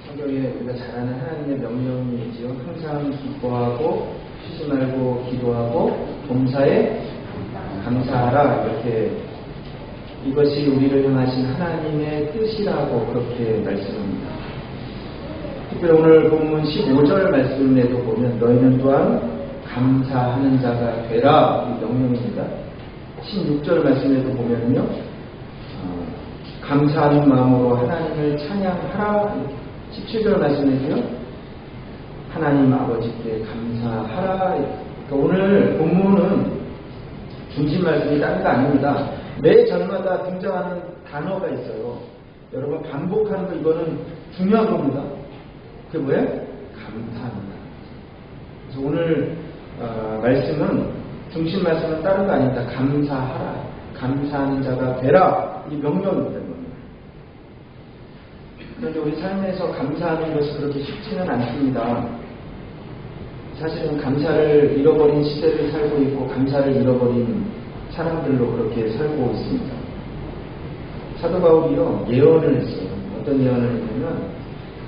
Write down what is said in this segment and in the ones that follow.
성경에 우리가 잘 아는 하나님의 명령이지요. 항상 기뻐하고 쉬지 말고 기도하고 범사에 감사하라. 이렇게 이것이 우리를 향하신 하나님의 뜻이라고 그렇게 말씀합니다. 특별히 오늘 본문 15절 말씀에도 보면 너희는 또한 감사하는 자가 되라. 이 명령입니다. 16절 말씀에도 보면요, 감사하는 마음으로 하나님을 찬양하라. 17절 말씀에도요, 하나님 아버지께 감사하라. 그러니까 오늘 본문은 중심 말씀이 다른 거 아닙니다. 매 절마다 등장하는 단어가 있어요. 여러분 반복하는 거 이거는 중요한 겁니다. 그게 뭐예요? 감사합니다. 그래서 오늘 말씀은 중심 말씀은 다른 거 아닙니다. 감사하라. 감사하는 자가 되라. 이 명령입니다. 그런데 우리 삶에서 감사하는 것이 그렇게 쉽지는 않습니다. 사실은 감사를 잃어버린 시대를 살고 있고 감사를 잃어버린 사람들로 그렇게 살고 있습니다. 사도 바울이요 예언을 했어요. 어떤 예언을 했냐면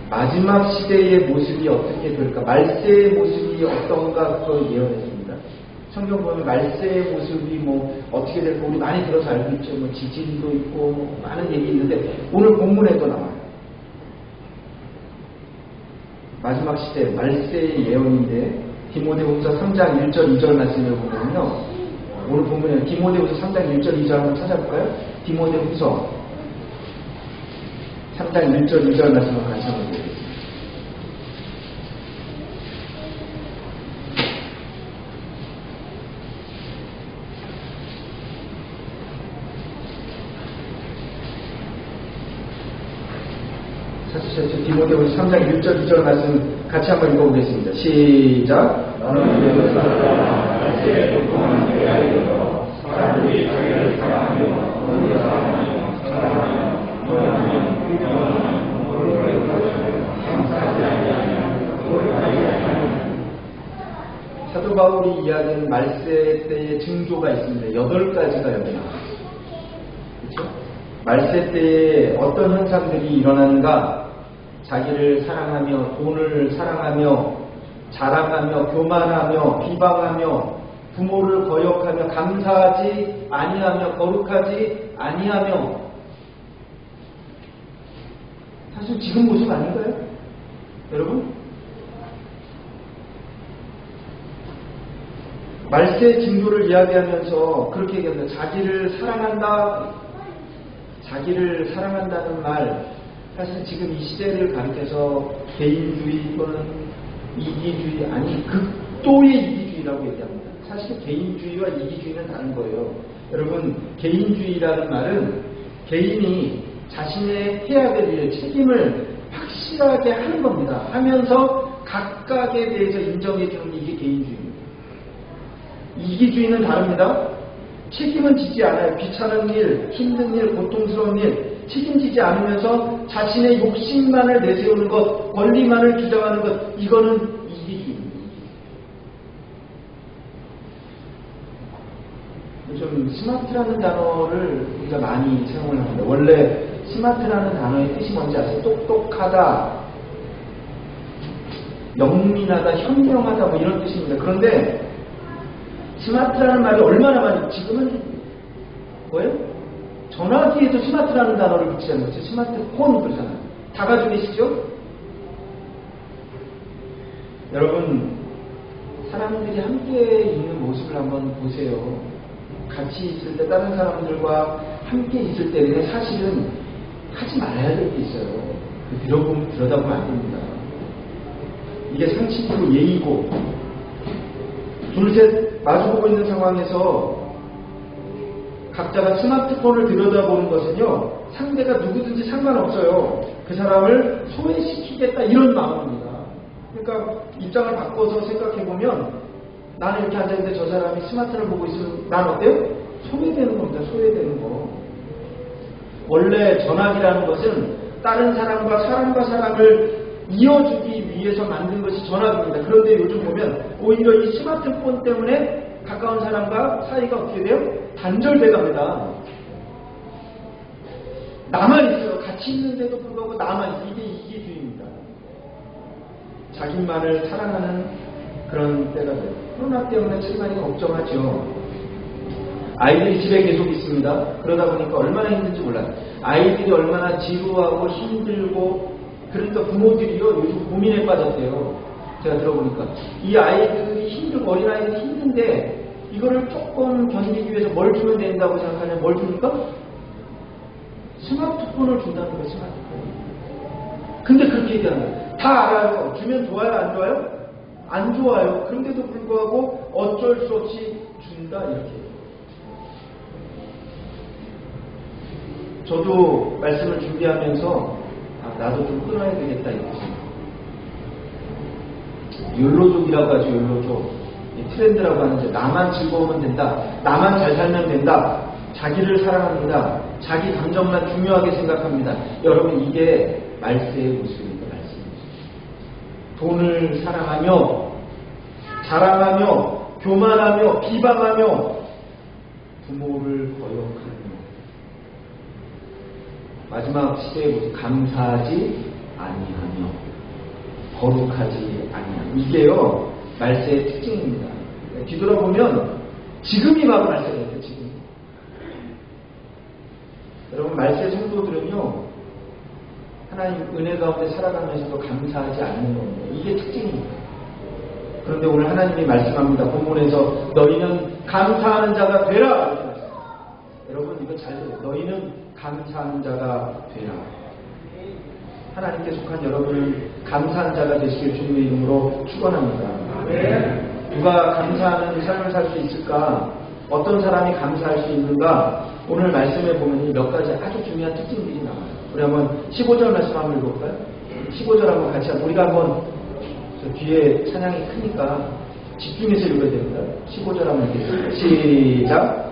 마지막 시대의 모습이 어떻게 될까, 말세의 모습이 어떤가 그걸 예언했습니다. 성경 보면 말세의 모습이 뭐 어떻게 될까 우리 많이 들어서 알고 있죠. 뭐 지진도 있고 뭐 많은 얘기 있는데 오늘 본문에도 나와요. 마지막 시대 말세의 예언인데 디모데후서 3장 1절 2절 말씀을 보면요, 오늘 본문에 디모데후서 3장 1절 2절 한번 찾아볼까요? 디모데후서 3장 1절 2절 말씀을 같이 한번 보겠습니다. 찾으셨죠? 디모데후서 3장 1절 2절 말씀 같이 한번 읽어보겠습니다. 시작. 사람들이 자기를 사랑하며 사도 바울이 이야기하는 말세 때의 징조가 있습니다. 8가지가 여기 나와요. 그렇죠? 말세 때에 어떤 현상들이 일어나는가? 자기를 사랑하며 돈을 사랑하며 자랑하며 교만하며 비방하며 부모를 거역하며 감사하지 아니하며 거룩하지 아니하며. 사실 지금 모습 아닌가요? 여러분? 말세 징조를 이야기하면서 그렇게 얘기합니다. 자기를 사랑한다. 자기를 사랑한다는 말, 사실 지금 이 시대를 가리켜서 개인주의 또는 이기주의, 아니 극도의 이기주의라고 얘기합니다. 사실 개인주의와 이기주의는 다른 거예요. 여러분, 개인주의라는 말은 개인이 자신의 해야 될 일, 책임을 확실하게 하는 겁니다. 하면서 각각에 대해서 인정해 주는 이게 개인주의입니다. 이기주의는 다릅니다. 책임은 지지 않아요. 귀찮은 일, 힘든 일, 고통스러운 일 책임지지 않으면서 자신의 욕심만을 내세우는 것, 권리만을 주장하는 것, 이거는 이기주의입니다. 요즘 스마트라는 단어를 우리가 많이 사용을 합니다. 원래 스마트라는 단어의 뜻이 뭔지 아세요? 똑똑하다, 영민하다, 현명하다 뭐 이런 뜻입니다. 그런데 스마트라는 말이 얼마나 많이, 지금은 뭐예요? 전화기에도 스마트라는 단어를 붙이지 않는 거죠. 스마트폰 그러잖아요. 다 가지고 계시죠? 여러분, 사람들이 함께 있는 모습을 한번 보세요. 같이 있을 때, 다른 사람들과 함께 있을 때는 사실은 하지 말아야 될 게 있어요. 들여다보면 안 됩니다. 이게 상식이고 예의고, 둘셋 마주보고 있는 상황에서 각자가 스마트폰을 들여다보는 것은요, 상대가 누구든지 상관없어요. 그 사람을 소외시키겠다 이런 마음입니다. 그러니까 입장을 바꿔서 생각해보면 나는 이렇게 앉아있는데 저 사람이 스마트를 보고 있으면 난 어때요? 소외되는 겁니다. 소외되는 거. 원래 전화기라는 것은 다른 사람과 사람을 이어주기 위해서 만든 것이 전화기입니다. 그런데 요즘 보면 오히려 이 스마트폰 때문에 가까운 사람과 사이가 어떻게 돼요? 단절돼 갑니다. 나만 있어요. 같이 있는데도 불구하고 나만, 이게 이기주의입니다. 자기만을 사랑하는 그런 때가 돼요. 코로나 때문에 참 많이 걱정하죠. 아이들이 집에 계속 있습니다. 그러다 보니까 얼마나 힘든지 몰라요. 아이들이 얼마나 지루하고 힘들고, 그러니까 부모들이요 요즘 고민에 빠졌대요. 제가 들어보니까 이 아이들이 힘들고, 어린아이들이 힘든데 이거를 조금 견디기 위해서 뭘 주면 된다고 생각하냐. 뭘 줍니까? 스마트폰을 준다는 거예요. 스마트폰. 근데 그렇게 얘기하는 거예요. 다 알아요. 주면 좋아요? 안 좋아요? 안 좋아요. 그런데도 불구하고 어쩔 수 없이 준다, 이렇게. 저도 말씀을 준비하면서 나도 좀 끊어야 되겠다 이렇게 생각해요. 욜로족이라고 하죠. 욜로족. 트렌드라고 하는데, 나만 즐거우면 된다, 나만 잘 살면 된다, 자기를 사랑합니다, 자기 감정만 중요하게 생각합니다. 여러분, 이게 말세의 모습입니다. 말세의 모습. 돈을 사랑하며 자랑하며 교만하며 비방하며 부모를 거역하며, 마지막 시대의 모습, 감사하지 아니하며 거룩하지 아니하며. 이게요 말세의 특징입니다. 뒤돌아보면 지금이 바로 말세예요. 지금. 여러분, 말세 성도들은요 하나님 은혜 가운데 살아가면서도 감사하지 않는 겁니다. 이게 특징입니다. 그런데 오늘 하나님이 말씀합니다. 본문에서 너희는 감사하는 자가 되라, 이렇게 말씀합니다. 여러분, 이거 잘 들어요. 너희는 감사하는 자가 되라. 하나님께 속한 여러분은 감사한 자가 되시길 주님의 이름으로 축원합니다. 누가 감사하는 삶을 살 수 있을까? 어떤 사람이 감사할 수 있는가? 오늘 말씀에 보면 몇 가지 아주 중요한 특징들이 나와요. 우리 한번 15절 말씀 한번 읽어볼까요? 15절 한번 같이 우리가 한번, 저 뒤에 찬양이 크니까 집중해서 읽어야 됩니다. 15절 한번 읽겠습니다. 시작.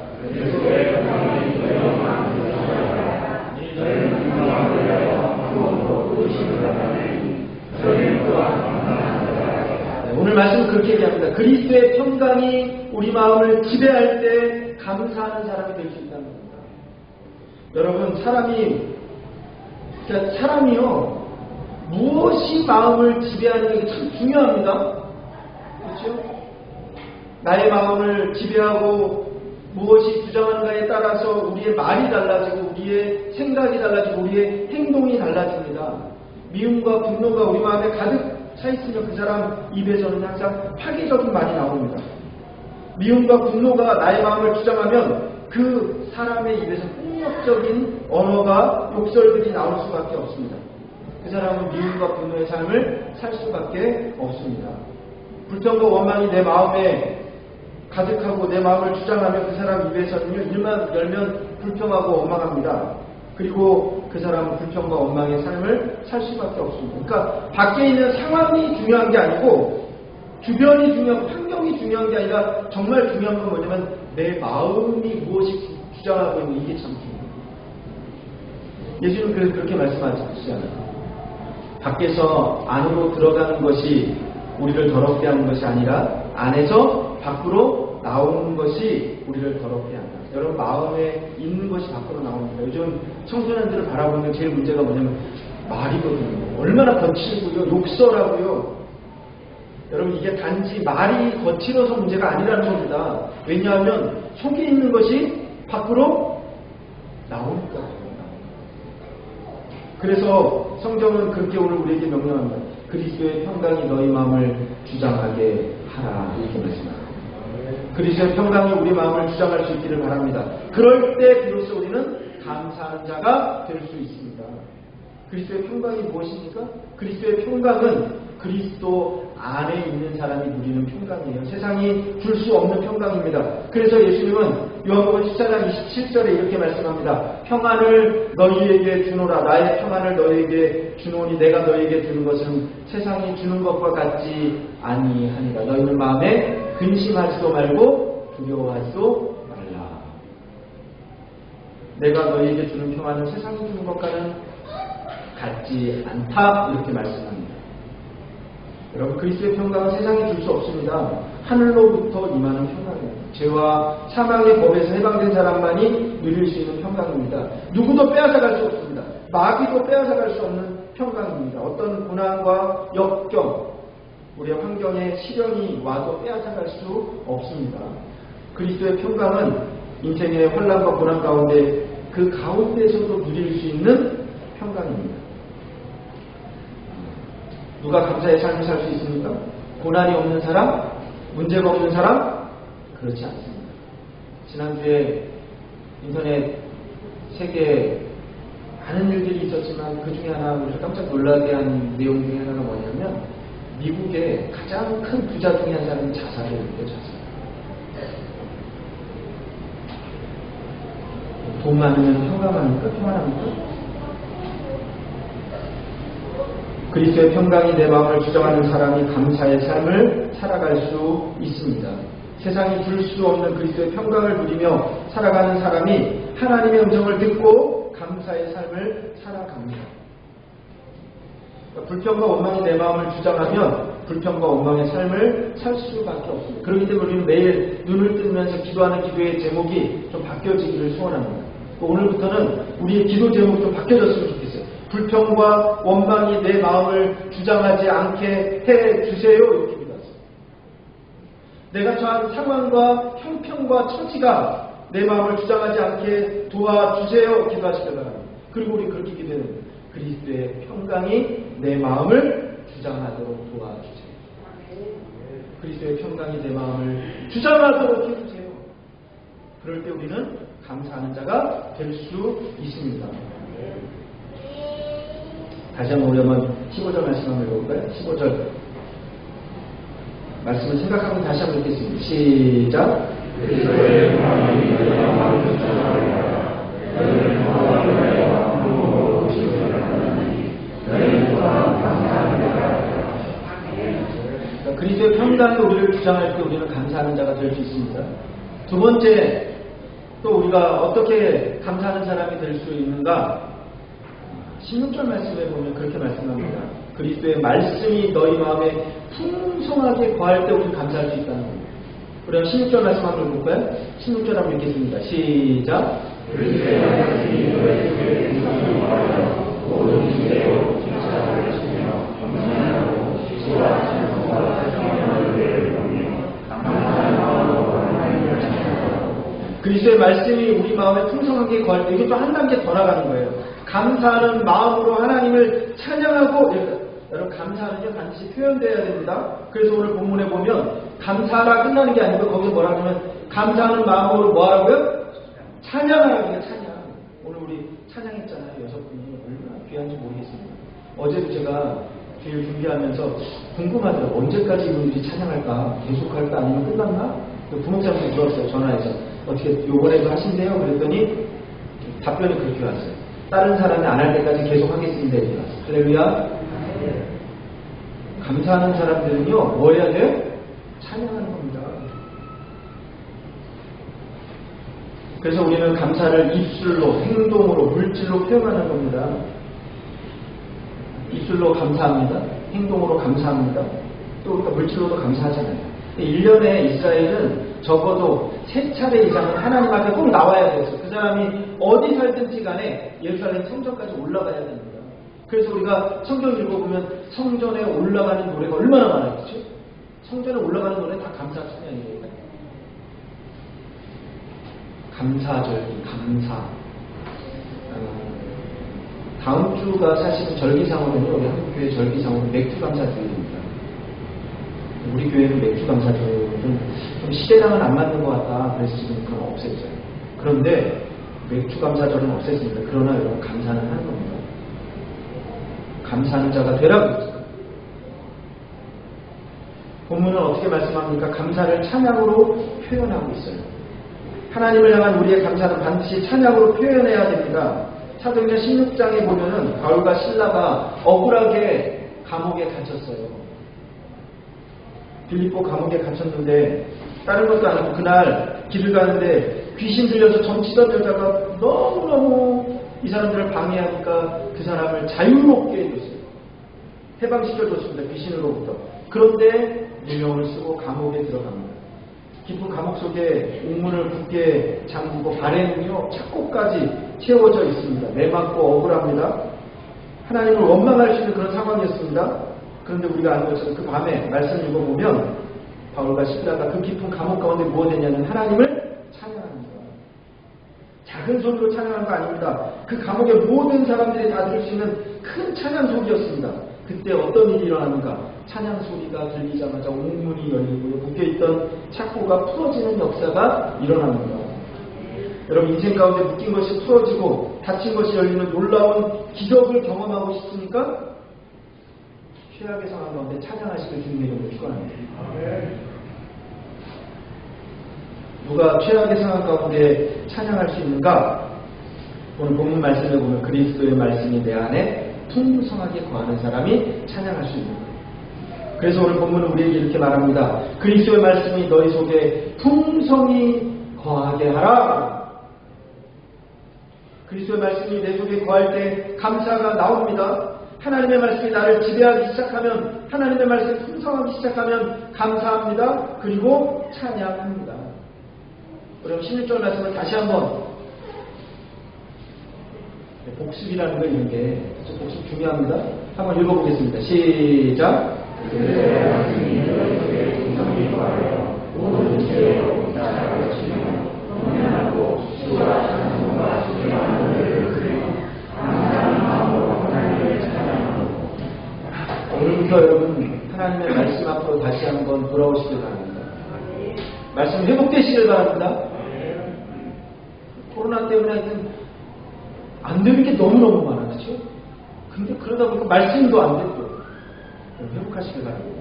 오늘 말씀은 그렇게 얘기합니다. 그리스도의 평강이 우리 마음을 지배할 때 감사하는 사람이 될 수 있다는 겁니다. 여러분, 사람이요 무엇이 마음을 지배하는 게 참 중요합니다. 그렇죠? 나의 마음을 지배하고 무엇이 주장하는가에 따라서 우리의 말이 달라지고, 우리의 생각이 달라지고, 우리의 행동이 달라집니다. 미움과 분노가 우리 마음에 가득 차있으면 그 사람 입에서는 항상 파괴적인 말이 나옵니다. 미움과 분노가 나의 마음을 주장하면 그 사람의 입에서 폭력적인 언어가, 욕설들이 나올 수밖에 없습니다. 그 사람은 미움과 분노의 삶을 살 수밖에 없습니다. 불평과 원망이 내 마음에 가득하고 내 마음을 주장하면 그 사람 입에서는요, 입만 열면 불평하고 원망합니다. 그리고 그 사람은 불평과 원망의 삶을 살 수밖에 없습니다. 그러니까 밖에 있는 상황이 중요한 게 아니고 주변이 중요하고 환경이 중요한 게 아니라 정말 중요한 건 뭐냐면 내 마음이 무엇이 주장하고 있는, 이게 참 중요해요. 예수님은 그래서 그렇게 말씀하시잖아요. 밖에서 안으로 들어가는 것이 우리를 더럽게 하는 것이 아니라 안에서 밖으로 나오는 것이 우리를 더럽게 한다. 여러분, 마음에 있는 것이 밖으로 나옵니다. 요즘 청소년들을 바라보면 제일 문제가 뭐냐면 말이거든요. 얼마나 거칠고요, 욕설하고요. 여러분, 이게 단지 말이 거칠어서 문제가 아니라는 겁니다. 왜냐하면 속에 있는 것이 밖으로 나오니까. 그래서 성경은 그렇게 오늘 우리에게 명령합니다. 그리스도의 평강이 너희 마음을 주장하게 하라, 이렇게 말씀합니다. 그리스도의 평강이 우리 마음을 주장할 수 있기를 바랍니다. 그럴 때 비로소 우리는 감사하는 자가 될 수 있습니다. 그리스도의 평강이 무엇입니까? 그리스도의 평강은 그리스도 안에 있는 사람이 누리는 평강이에요. 세상이 줄 수 없는 평강입니다. 그래서 예수님은 요한복음 14장 27절에 이렇게 말씀합니다. 평안을 너희에게 주노라. 나의 평안을 너희에게 주노니 내가 너희에게 주는 것은 세상이 주는 것과 같지 아니하니라. 너희는 마음에 근심하지도 말고 두려워하지도 말라. 내가 너희에게 주는 평안은 세상이 주는 것과는 같지 않다, 이렇게 말씀합니다. 여러분, 그리스도의 평강은 세상이 줄 수 없습니다. 하늘로부터 임하는 평강입니다. 죄와 사망의 법에서 해방된 사람만이 누릴 수 있는 평강입니다. 누구도 빼앗아갈 수 없습니다. 마귀도 빼앗아갈 수 없는 평강입니다. 어떤 고난과 역경, 우리의 환경에 시련이 와도 빼앗아갈 수 없습니다. 그리스도의 평강은 인생의 환난과 고난 가운데 그 가운데서도 누릴 수 있는 평강입니다. 누가 감사의 삶을 살 수 있습니까? 고난이 없는 사람? 문제가 없는 사람? 그렇지 않습니다. 지난주에 인터넷 세계에 많은 일들이 있었지만 그 중에 하나 우리를 깜짝 놀라게 한 내용 중에 하나가 뭐냐면 미국의 가장 큰 부자 중에 한 사람이 자살을 했는데 자살. 돈 많으면 평강합니까? 평안합니까? 그리스도의 평강이 내 마음을 주장하는 사람이 감사의 삶을 살아갈 수 있습니다. 세상이 줄 수 없는 그리스도의 평강을 누리며 살아가는 사람이 하나님의 음성을 듣고 감사의 삶을 살아갑니다. 그러니까 불평과 원망이 내 마음을 주장하면 불평과 원망의 삶을 살 수밖에 없습니다. 그렇기 때문에 우리는 매일 눈을 뜨면서 기도하는 기도의 제목이 좀 바뀌어지기를 소원합니다. 오늘부터는 우리의 기도 제목이 좀 바뀌어졌으면 좋겠어요. 불평과 원망이 내 마음을 주장하지 않게 해주세요. 이렇게 기도하세요. 내가 처한 상황과 형편과 처지가 내 마음을 주장하지 않게 도와주세요. 기도하시기 바랍니다. 그리고 우리 그렇게 기도해요. 그리스도의 평강이 내 마음을 주장하도록 도와주세요. 그리스도의 평강이 내 마음을 주장하도록 해주세요. 그럴 때 우리는 감사하는 자가 될 수 있습니다. 다시 한번 우리 한번 15절 말씀 한번 읽어볼까요? 15절 말씀을 생각하면 다시 한번 읽겠습니다. 시작. 그리스도의 평강이 우리를 주장할 때 우리는 감사하는 자가 될 수 있습니다. 두 번째, 또 우리가 어떻게 감사하는 사람이 될 수 있는가? 16절 말씀에 보면 그렇게 말씀합니다. 그리스도의 말씀이 너희 마음에 풍성하게 거할 때 우리는 감사할 수 있다는 겁니다. 그럼 16절 말씀 한번 볼까요? 16절 한번 읽겠습니다. 시작. 그리스도의 말씀이 너희 속에 풍성하게 거하여 모든 주제로 진짜를 지며 겸손하고 지혜와 찬송과 성령의 노래를 부르며 감사하는 마음으로 하나님을 찬송하고. 그리스도의 말씀이 우리 마음에 풍성하게 거할 때 이것도 한 단계 더 나가는 거예요. 감사하는 마음으로 하나님을 찬양하고, 여러분 감사하는게 반드시 표현되어야 됩니다. 그래서 오늘 본문에 보면 감사하라 끝나는 게 아니고 거기서 뭐라 하면 감사하는 마음으로 뭐 하라고요? 찬양하라고요. 찬양. 오늘 우리 찬양했잖아요. 6분이 얼마나 귀한지 모르겠습니다. 어제도 제가 주일 준비하면서 궁금하더라고요. 언제까지 이분들이 찬양할까? 계속할까? 아니면 끝났나? 부목사님한테 물었어요. 전화해서. 어떻게 요번에도 하신대요? 그랬더니 답변이 그렇게 왔어요. 다른 사람이 안 할 때까지 계속 하겠습니다. 이렇게 왔어요. 할렐루야. 감사하는 사람들은요, 뭐 해야 돼요? 찬양하는 겁니다. 그래서 우리는 감사를 입술로, 행동으로, 물질로 표현하는 겁니다. 입술로 감사합니다. 행동으로 감사합니다. 또 물질로도 감사하잖아요. 1년에 이스라엘은 적어도 3차례 이상은 하나님 앞에 꼭 나와야 됐어요. 그 사람이 어디 살든지 간에 예루살렘 성전까지 올라가야 됩니다. 그래서 우리가 성경 읽어보면 성전에 올라가는 노래가 얼마나 많아요. 그렇죠? 성전에 올라가는 노래는 다 감사 찬양이에요. 감사절기, 감사. 다음 주가 사실은 절기상으로는요, 우리 한국교회 절기상으로는 맥주감사주일입니다. 우리 교회는 맥주감사주일은 좀 시대랑은 안 맞는 것 같다. 그래서 지금 그건 없앴어요. 그런데 맥주감사절은 없앴습니다. 그러나 여러분 감사는 하는 겁니다. 감사하는 자가 되라고 했죠. 본문은 어떻게 말씀합니까? 감사를 찬양으로 표현하고 있어요. 하나님을 향한 우리의 감사는 반드시 찬양으로 표현해야 됩니다. 사도행전 16장에 보면은 바울과 실라가 억울하게 감옥에 갇혔어요. 빌립보 감옥에 갇혔는데 다른 것도 아니고 그날 길을 가는데 귀신 들려서 점치던 여자가 너무너무 이 사람들을 방해하니까 그 사람을 자유롭게 해줬어요. 해방시켜줬습니다. 귀신으로부터. 그런데 유명을 쓰고 감옥에 들어갑니다. 깊은 감옥 속에 옥문을 굳게 잠그고 발에는요 착고까지 채워져 있습니다. 매맞고 억울합니다. 하나님을 원망할 수 있는 그런 상황이었습니다. 그런데 우리가 아는 것처럼 그 밤에 말씀 읽어보면 바울과 시라가 그 깊은 감옥 가운데 무엇 했냐면 하나님을 찬양합니다. 작은 소리로 찬양한 거 아닙니다. 그 감옥의 모든 사람들이 다 들을 수 있는 큰 찬양 소리였습니다. 그때 어떤 일이 일어납니까? 찬양 소리가 들리자마자 옥문이 열리고 묶여있던 착고가 풀어지는 역사가 일어납니다. 여러분 인생 가운데 묶인 것이 풀어지고 닫힌 것이 열리는 놀라운 기적을 경험하고 싶습니까? 최악의 상황 가운데 찬양하시길 주님의 이름으로 축원합니다. 누가 최악의 상황 가운데 찬양할 수 있는가? 오늘 본문 말씀에 보면 그리스도의 말씀이 내 안에 풍성하게 거하는 사람이 찬양할 수 있는 거예요. 그래서 오늘 본문은 우리에게 이렇게 말합니다. 그리스도의 말씀이 너희 속에 풍성히 거하게 하라. 그리스도의 말씀이 내 속에 거할 때 감사가 나옵니다. 하나님의 말씀이 나를 지배하기 시작하면, 하나님의 말씀이 풍성하기 시작하면 감사합니다. 그리고 찬양합니다. 그럼 16절 말씀을 다시 한번, 복습이라는 거 이런 게 복습 중요합니다. 한번 읽어보겠습니다. 시작. 오늘부터 여러분 하나님의 말씀 앞으로 다시 한번 돌아오시길 바랍니다. 말씀 회복되시길 바랍니다. 코로나 때문에 하여튼 안 되는 게 너무너무 많아, 그렇죠? 근데 그러다 보니까 말씀도 안 됐고 회복하시길 바랍니다.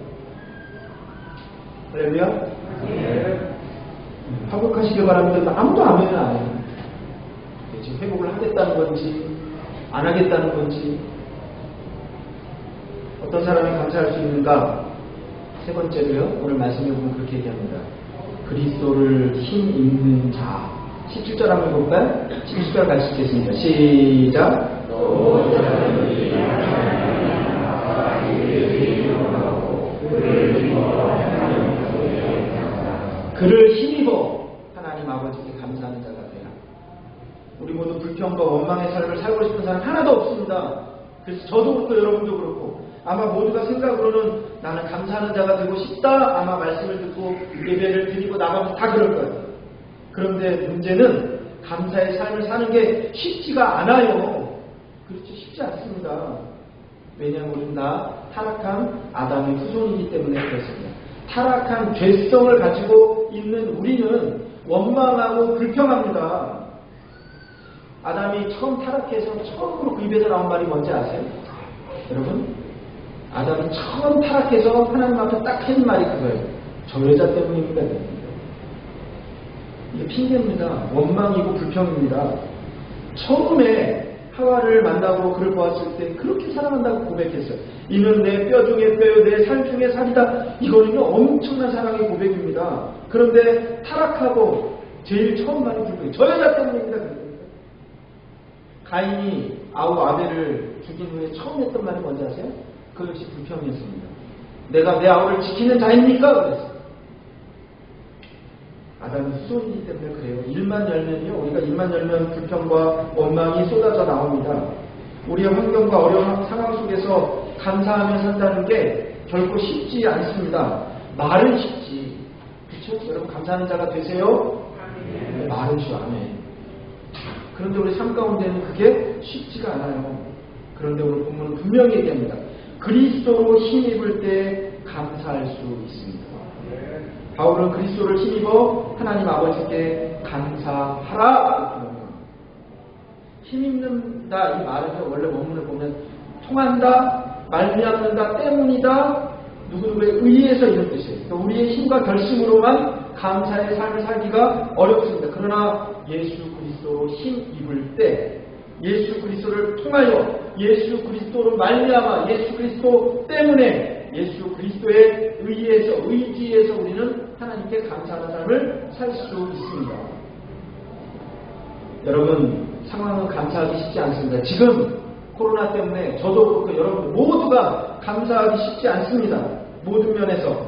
할렐루야? 회복하시길 바랍니다. 아무도 아멘은 안 해요. 지금 회복을 하겠다는 건지 안 하겠다는 건지, 어떤 사람이 감사할 수 있는가? 세 번째로요, 오늘 말씀에 보면 그렇게 얘기합니다. 그리스도를 힘 있는 자. 17절 한번 볼까요? 17절 같이 읽겠습니다. 시작. 그를 힘입어 하나님 아버지께 감사하는 자가 되라. 우리 모두 불평과 원망의 삶을 살고 싶은 사람 하나도 없습니다. 그래서 저도 그렇고 여러분도 그렇고 아마 모두가 생각으로는 나는 감사하는 자가 되고 싶다. 아마 말씀을 듣고 예배를 드리고 나가면 다 그럴 거예요. 그런데 문제는 감사의 삶을 사는 게 쉽지가 않아요. 그렇지, 쉽지 않습니다. 왜냐하면 우리는 다 타락한 아담의 후손이기 때문에 그렇습니다. 타락한 죄성을 가지고 있는 우리는 원망하고 불평합니다. 아담이 처음 타락해서 처음으로 그 입에서 나온 말이 뭔지 아세요? 여러분? 아담이 처음 타락해서 하나님 앞에 딱 한 말이 그거예요. 저 여자 때문입니다. 이게 핑계입니다. 원망이고 불평입니다. 처음에 하와를 만나고 그를 보았을 때 그렇게 사랑한다고 고백했어요. 이는 내 뼈 중에 뼈요 내 살 중에 살이다. 이거는요 엄청난 사랑의 고백입니다. 그런데 타락하고 제일 처음 말이 불평이에요. 저 여자 때문입니다. 가인이 아우 아벨을 죽인 후에 처음 했던 말이 뭔지 아세요? 그 역시 불평이었습니다. 내가 내 아우를 지키는 자입니까? 그랬어요. 아담이 후손이기 때문에 그래요. 일만 열면요, 우리가 일만 열면 불평과 원망이 쏟아져 나옵니다. 우리의 환경과 어려운 상황 속에서 감사하며 산다는 게 결코 쉽지 않습니다. 말은 쉽지, 그렇죠? 여러분 감사하는 자가 되세요? 네, 말은 쉬워. 아멘. 그런데 우리 삶 가운데는 그게 쉽지가 않아요. 그런데 오늘 본문은 분명히 얘기합니다. 그리스도로 힘입을 때 감사할 수 있습니다. 바울은 그리스도를 힘입어 하나님 아버지께 감사하라. 힘입는다 이 말에서 원래 원문을 보면 통한다, 말미암는다, 때문이다, 누구누구에 의해서 이런 뜻이에요. 그러니까 우리의 힘과 결심으로만 감사의 삶을 살기가 어렵습니다. 그러나 예수 그리스도로 힘입을 때, 예수 그리스도를 통하여, 예수 그리스도로 말미암아, 예수 그리스도 때문에, 예수 그리스도의 의지에서 우리는 하나님께 감사하는 삶을 살 수 있습니다. 여러분, 상황은 감사하기 쉽지 않습니다. 지금 코로나 때문에 저도 그렇고 여러분 모두가 감사하기 쉽지 않습니다. 모든 면에서.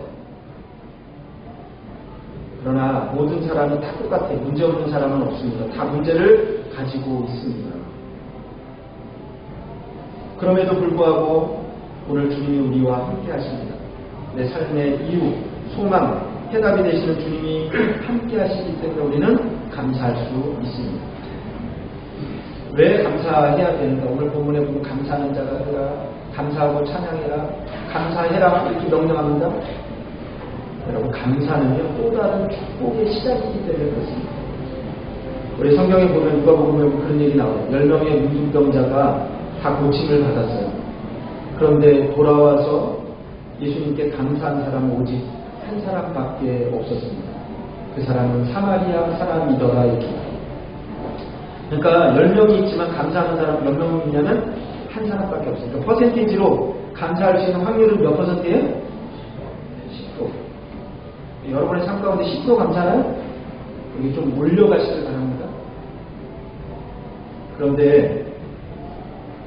그러나 모든 사람이 다 똑같아요. 문제 없는 사람은 없습니다. 다 문제를 가지고 있습니다. 그럼에도 불구하고 오늘 주님이 우리와 함께 하십니다. 내 삶의 이유, 소망, 해답이 되시는 주님이 함께 하시기 때문에 우리는 감사할 수 있습니다. 왜 감사해야 되는가? 오늘 본문에 보면 감사하는 자가 되라, 감사하고 찬양해라, 감사해라 이렇게 명령합니다. 여러분, 감사는요 또 다른 축복의 시작이기 때문에 그렇습니다. 우리 성경에 보면 누가복음에 그런 얘기 나와요. 10명의 문둥병자가 다 고침을 받았어요. 그런데 돌아와서 예수님께 감사한 사람은 오직 한 사람밖에 없었습니다. 그 사람은 사마리아 사람이더라 이렇게. 그러니까 10명이 있지만 감사하는 사람 몇 명이냐면 한 사람밖에 없어요. 그러니까 퍼센티지로 감사할 수 있는 확률은 몇 퍼센트예요? 10%. 여러분의 삶 가운데 10% 감사나요? 여기 좀 올려가시길 바랍니다. 그런데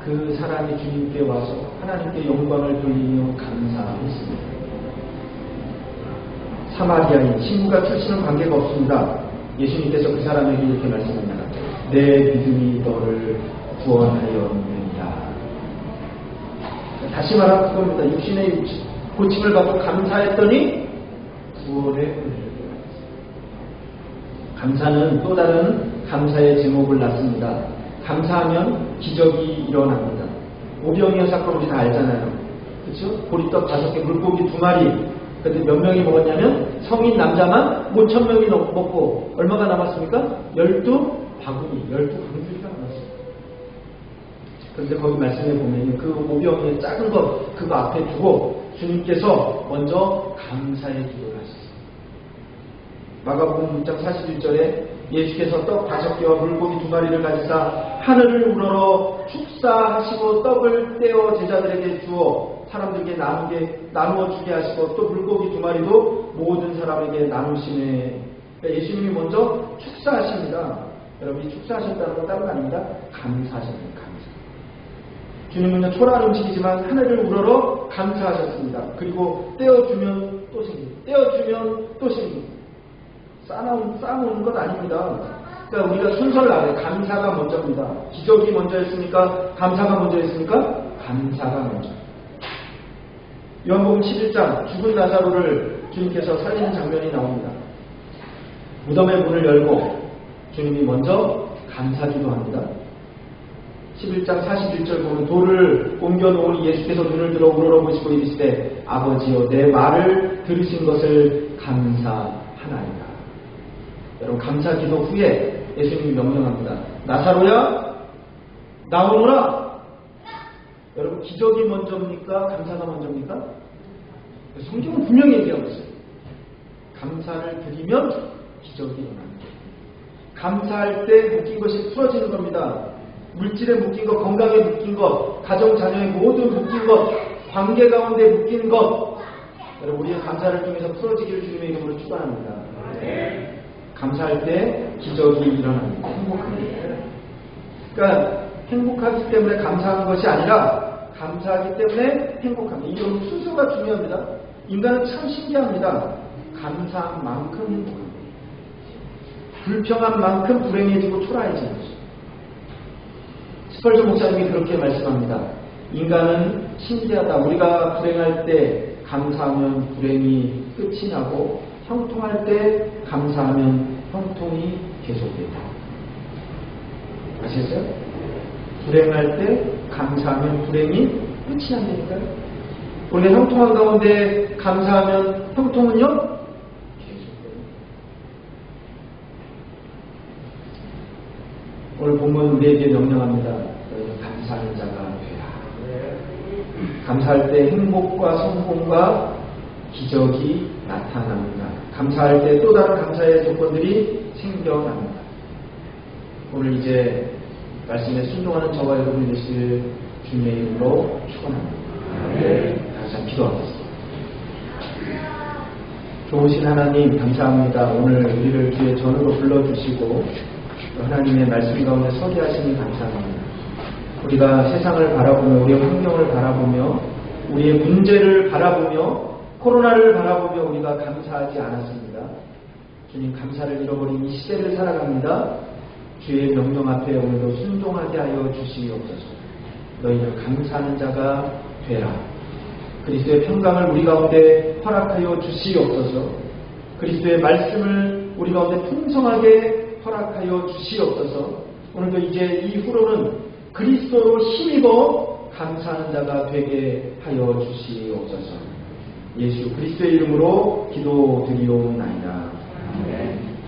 그 사람이 주님께 와서 하나님께 영광을 돌리며 감사했습니다. 사마리아인, 친구가 출신은 관계가 없습니다. 예수님께서 그 사람에게 이렇게 말씀합니다. 내 믿음이 너를 구원하였느니라. 다시 말하면 그겁니다. 육신의 고침을 받고 감사했더니 구원의 은혜를 받았습니다. 감사는 또 다른 감사의 제목을 낳습니다. 감사하면 기적이 일어납니다. 오병이어 사건 우리 다 알잖아요. 그렇죠? 보리떡 5개, 물고기 2마리. 근데 몇 명이 먹었냐면 성인 남자만 5,000명이 먹고 얼마가 남았습니까? 12바구니, 12강줄이가 남았어요. 그런데 거기 말씀해 보면 그 오병이어 작은 것 그거 앞에 두고 주님께서 먼저 감사의 기도를 하셨어요. 마가복음 6장 41절에 예수께서 떡 5개와 물고기 2마리를 가지사 하늘을 우러러 축사하시고 떡을 떼어 제자들에게 주어 사람들에게 나누어 주게 하시고 또 물고기 2마리도 모든 사람에게 나누시네. 그러니까 예수님이 먼저 축사하십니다. 여러분이 축사하셨다는 건 다른 거 아닙니다. 감사하셨습니다. 감사. 주님은요 초라한 음식이지만 하늘을 우러러 감사하셨습니다. 그리고 떼어주면 또 생깁니다. 떼어주면 또 생깁니다. 쌓아놓은 것 아닙니다. 그러니까 우리가 순서를 알아요. 감사가 먼저입니다. 기적이 먼저였습니까? 감사가 먼저였습니까? 감사가 먼저. 요한복음 11장 죽은 나사로를 주님께서 살리는 장면이 나옵니다. 무덤의 문을 열고 주님이 먼저 감사기도 합니다. 11장 41절 보면 돌을 옮겨놓으니 예수께서 눈을 들어 우러러보시고 이르시되 아버지여 내 말을 들으신 것을 감사하나이다. 여러분 감사기도 후에 예수님이 명령합니다. 나사로야 나오너라. 여러분 기적이 먼저입니까? 감사가 먼저입니까? 성경은 분명히 얘기하고 있어요. 감사를 드리면 기적이 일어납니다. 감사할 때 묶인 것이 풀어지는 겁니다. 물질에 묶인 것, 건강에 묶인 것, 가정 자녀의 모든 묶인 것, 관계 가운데 묶인 것, 여러분 우리의 감사를 통해서 풀어지기를 주님의 이름으로 축원합니다. 감사할 때 기적이 일어납니다. 행복합니다. 그러니까 행복하기 때문에 감사하는 것이 아니라 감사하기 때문에 행복합니다. 이런 순서가 중요합니다. 인간은 참 신기합니다. 감사한 만큼 행복합니다. 불평한 만큼 불행해지고 초라해지는 것입니다. 스펄전 목사님이 그렇게 말씀합니다. 인간은 신기하다. 우리가 불행할 때 감사하면 불행이 끝이 나고 형통할 때 감사하면 형통이 계속된다. 아시겠어요? 불행할 때 감사하면 불행이 끝이 난다니까요. 우리가 형통한 가운데 감사하면 형통은요 계속돼요. 오늘 본문 우리에게 명령합니다. 너희는 감사하는 자가 되라. 감사할 때 행복과 성공과 기적이 나타납니다. 감사할 때 또 다른 감사의 조건들이 생겨납니다. 오늘 이제 말씀에 순종하는 저와 여러분이 되실 주님의 이름으로 축원합니다. 다시 한번 기도하겠습니다. 좋으신 하나님 감사합니다. 오늘 우리를 주의 전으로 불러주시고 하나님의 말씀 가운데 서게 하시니 감사합니다. 우리가 세상을 바라보며 우리의 환경을 바라보며 우리의 문제를 바라보며 코로나를 바라보며 우리가 감사하지 않았습니다. 주님 감사를 잃어버린 이 시대를 살아갑니다. 주의 명령 앞에 오늘도 순종하게 하여 주시옵소서. 너희는 감사하는 자가 되라. 그리스도의 평강을 우리 가운데 허락하여 주시옵소서. 그리스도의 말씀을 우리 가운데 풍성하게 허락하여 주시옵소서. 오늘도 이제 이후로는 그리스도로 힘입어 감사하는 자가 되게 하여 주시옵소서. 예수 그리스도의 이름으로 기도드리옵나이다.